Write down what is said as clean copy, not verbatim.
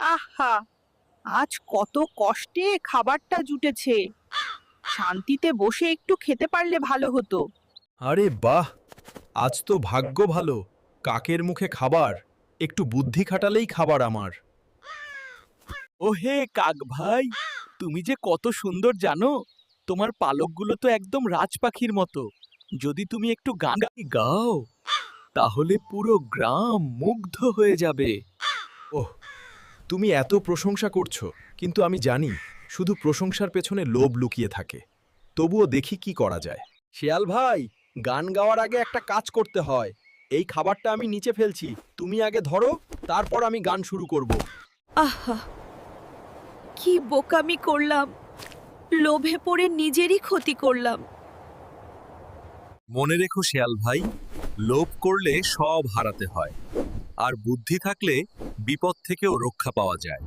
আহা, আজ কত কষ্টে খাবারটা জুটেছে। শান্তিতে বসে একটু খেতে পারলে ভালো হতো। আরে বাহ, আজ তো ভাগ্য ভালো। কাকের মুখে খাবার, একটু বুদ্ধি খাটালেই খাবার আমার। ওহে কাক ভাই, তুমি যে কত সুন্দর জানো। তোমার পালকগুলো তো একদম রাজপাখির মতো। যদি তুমি একটু গান গাও তাহলে পুরো গ্রাম মুগ্ধ হয়ে যাবে। ওহ, তুমি এত প্রশংসা করছো, কিন্তু আমি জানি শুধু প্রশংসার পেছনে লোভ লুকিয়ে থাকে। তবুও দেখি কি করা যায়। শিয়াল ভাই, গান গাওয়ার আগে একটা কাজ করতে হয়। এই খাবারটা আমি নিচে ফেলছি, তুমি আগে ধরো, তারপর আমি গান শুরু করব। আহা, কি বোকামি করলাম। লোভে পড়ে নিজেরই ক্ষতি করলাম। মনে রেখো শিয়াল ভাই, লোভ করলে সব হারাতে হয়, আর বুদ্ধি থাকলে বিপদ থেকেও রক্ষা পাওয়া যায়।